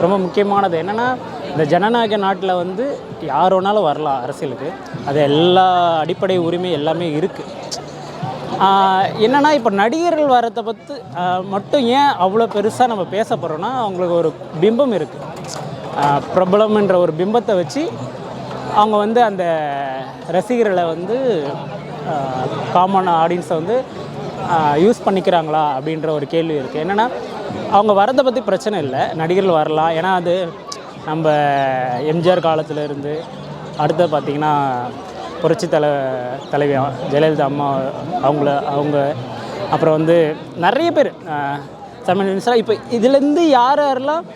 ரொம்ப முக்கியமானது என்னென்னா, இந்த ஜனநாயக நாட்டில் வந்து யார் வேணாலும் வரலாம் அரசியலுக்கு. அது எல்லா அடிப்படை உரிமை எல்லாமே இருக்குது. என்னென்னா, இப்போ நடிகர்கள் வரதை பற்றி மட்டும் ஏன் அவ்வளோ பெருசாக நம்ம பேச போகிறோன்னா, அவங்களுக்கு ஒரு பிம்பம் இருக்குது. பிரபலம்ன்ற ஒரு பிம்பத்தை வச்சு அவங்க வந்து அந்த ரசிகர்களை வந்து காமன் ஆடியன்ஸை வந்து யூஸ் பண்ணிக்கிறாங்களா அப்படின்ற ஒரு கேள்வி இருக்குது. என்னென்னா, அவங்க வரதை பற்றி பிரச்சனை இல்லை, நடிகர்கள் வரலாம். ஏன்னா அது நம்ம எம்ஜிஆர் காலத்தில் இருந்து அடுத்து பார்த்திங்கன்னா புரட்சி தலைவி ஜெயலலிதா அம்மா அவங்க அப்புறம் வந்து நிறைய பேர் தமிழ் இப்போ இதுலேருந்து யார் யாரெல்லாம்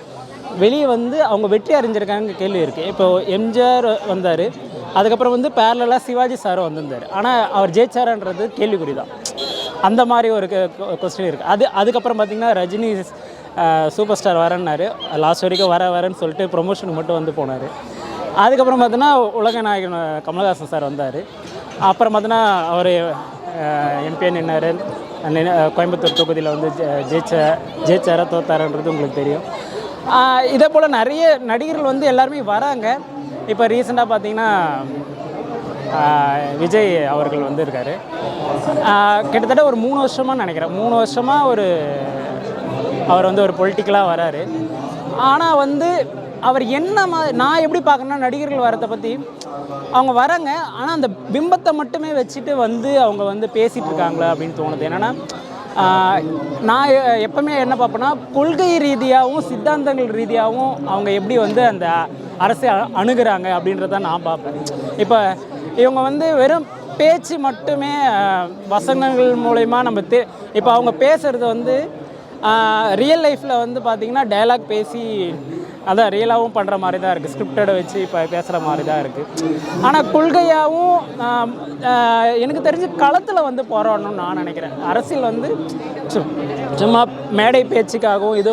வெளியே வந்து அவங்க வெற்றி அடைஞ்சிருக்காங்க கேள்வி இருக்குது. இப்போது எம்ஜிஆர் வந்தார், அதுக்கப்புறம் வந்து பேரலாக சிவாஜி சாரும் வந்திருந்தார். ஆனால் அவர் ஜெயிச்சாரன்றது கேள்விக்குறி தான். அந்த மாதிரி ஒரு கொஸ்டின் இருக்குது. அதுக்கப்புறம் பார்த்திங்கன்னா ரஜினி சூப்பர் ஸ்டார் வரேன்னாரு, லாஸ்ட் வரைக்கும் வரேன்னு சொல்லிட்டு ப்ரொமோஷனுக்கு மட்டும் வந்து போனார். அதுக்கப்புறம் பார்த்தீங்கன்னா உலக நாயகன் கமல்ஹாசன் சார் வந்தார். அப்புறம் பார்த்தீங்கன்னா அவர் எம்பியாக நின்னார். கோயம்புத்தூர் தொகுதியில் வந்து ஜெயிச்சாரா தோத்தாரன்றது உங்களுக்கு தெரியும். இதே போல் நிறைய நடிகர்கள் வந்து எல்லாருமே வராங்க. இப்போ ரீசெண்டாக பார்த்திங்கன்னா விஜய் அவர்கள் வந்து இருக்கார். கிட்டத்தட்ட ஒரு 3 வருஷமாக நினைக்கிறேன், 3 வருஷமாக அவர் வந்து ஒரு பொலிட்டிக்கலாக வராரு. ஆனால் வந்து அவர் என்ன நான் எப்படி பார்க்கணுன்னா, நடிகர்கள் வரதை பற்றி அவங்க வராங்க, ஆனால் அந்த பிம்பத்தை மட்டுமே வச்சுட்டு வந்து அவங்க வந்து பேசிகிட்டு இருக்காங்களா அப்படின்னு தோணுது. என்னென்னா, நான் எப்போவுமே என்ன பார்ப்பேன்னா, கொள்கை ரீதியாகவும் சித்தாந்தங்கள் ரீதியாகவும் அவங்க எப்படி வந்து அந்த அரசை அணுகிறாங்க அப்படின்றத நான் பார்ப்பேன். இப்போ இவங்க வந்து வெறும் பேச்சு மட்டுமே வசனங்கள் மூலயமா நம்ம இப்போ அவங்க பேசுகிறது வந்து ரியல் லைஃப்பில் வந்து பார்த்திங்கன்னா டைலாக் பேசி அதான் ரியலாகவும் பண்ணுற மாதிரி தான் இருக்குது, ஸ்கிரிப்டடை வச்சு இப்போ பேசுகிற மாதிரி தான் இருக்குது. ஆனால் கொள்கையாகவும் எனக்கு தெரிஞ்சு களத்தில் வந்து போராடணும்னு நான் நினைக்கிறேன். அரசியல் வந்து சும்மா மேடை பேச்சுக்காகவும் இது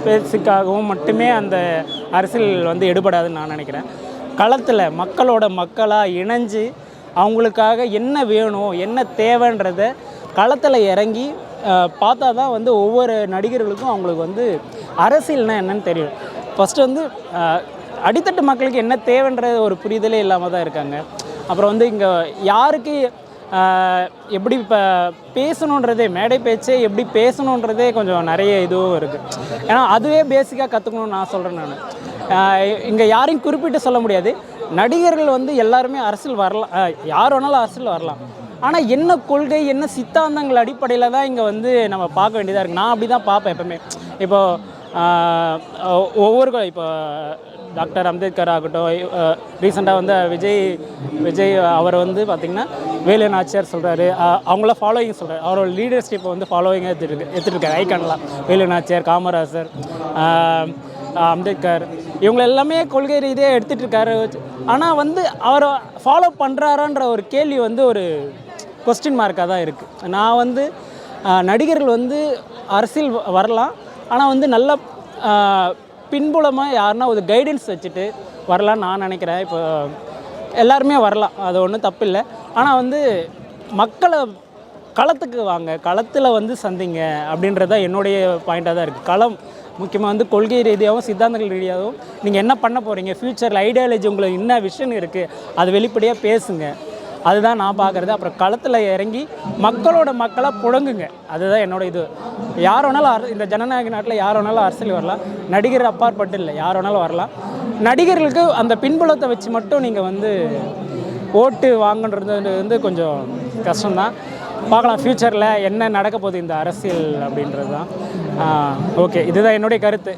பேச்சுக்காகவும் மட்டுமே அந்த அரசியல் வந்து எடுபடாதுன்னு நான் நினைக்கிறேன். களத்தில் மக்களோட மக்களாக இணைஞ்சு அவங்களுக்காக என்ன வேணும் என்ன தேவைன்றதை களத்தில் இறங்கி பார்த்தா தான் வந்து ஒவ்வொரு நடிகர்களுக்கும் அவங்களுக்கு வந்து அரசியல்னால் என்னன்னு தெரியும். ஃபஸ்ட்டு வந்து அடித்தட்டு மக்களுக்கு என்ன தேவைன்ற ஒரு புரிதலே இல்லாமல் தான் இருக்காங்க. அப்புறம் வந்து இங்கே யாருக்கு எப்படி இப்போ பேசணுன்றதே, மேடை பேச்சே எப்படி பேசணுன்றதே கொஞ்சம் நிறைய இதுவும் இருக்குது. ஏன்னா அதுவே பேசிக்காக கற்றுக்கணும்னு நான் சொல்கிறேன். நான் இங்கே யாரையும் குறிப்பிட்டு சொல்ல முடியாது. நடிகர்கள் வந்து எல்லாருமே அரசியல் வரலாம், யார் வேணாலும் அரசியல் வரலாம். ஆனால் என்ன கொள்கை என்ன சித்தாந்தங்கள் அடிப்படையில் தான் இங்கே வந்து நம்ம பார்க்க வேண்டியதாக இருக்குது. நான் அப்படி தான் பார்ப்பேன் எப்போவுமே. இப்போது இப்போ டாக்டர் அம்பேத்கர் ஆகட்டும், ரீசெண்டாக வந்து விஜய் அவர் வந்து பார்த்திங்கன்னா வேலு நாச்சியார் சொல்கிறாரு, அவங்கள ஃபாலோயிங் சொல்கிறார். அவரோட லீடர்ஷிப்பை வந்து ஃபாலோயிங்காக எடுத்துகிட்டு ஐக்கானலாம். வேலு நாச்சியார், காமராஜர், அம்பேத்கர் இவங்க எல்லாமே கொள்கை ரீதியாக எடுத்துகிட்டு இருக்காரு. ஆனால் வந்து அவரை ஃபாலோ பண்ணுறாரான்ற ஒரு கேள்வி வந்து ஒரு கொஸ்டின் மார்க்காக தான் இருக்குது. நான் வந்து நடிகர்கள் வந்து அரசியல் வரலாம், ஆனால் வந்து நல்ல பின்புலமாக யாருன்னா ஒரு கைடன்ஸ் வச்சுட்டு வரலான்னு நான் நினைக்கிறேன். இப்போ எல்லாருமே வரலாம், அது ஒன்றும் தப்பு இல்லை. ஆனால் வந்து மக்களை களத்துக்கு வாங்க, களத்தில் வந்து சந்திங்க அப்படின்றத என்னுடைய பாயிண்ட்டாக தான் இருக்குது. களம் முக்கியமாக வந்து கொள்கை ரீதியாகவும் சித்தாந்தங்கள் ரீதியாகவும் நீங்கள் என்ன பண்ண போகிறீங்க, ஃப்யூச்சரில் ஐடியாலஜி உங்களுக்கு என்ன விஷன் இருக்குது, அது வெளிப்படையாக பேசுங்க. அதுதான் நான் பார்க்குறது. அப்புறம் களத்தில் இறங்கி மக்களாக புழங்குங்க. அதுதான் என்னோட இது. யார் வேணாலும் இந்த ஜனநாயக நாட்டில் யார் வேணாலும் அரசியல் வரலாம், நடிகர் அப்பாற்பட்டு இல்லை, யார் வேணாலும் வரலாம். நடிகர்களுக்கு அந்த பின்புலத்தை வச்சு மட்டும் நீங்கள் வந்து ஓட்டு வாங்கன்றது வந்து கொஞ்சம் கஷ்டம்தான். பார்க்கலாம் ஃப்யூச்சரில் என்ன நடக்க போகுது இந்த அரசியல் அப்படின்றது தான். ஓகே, இதுதான் என்னுடைய கருத்து.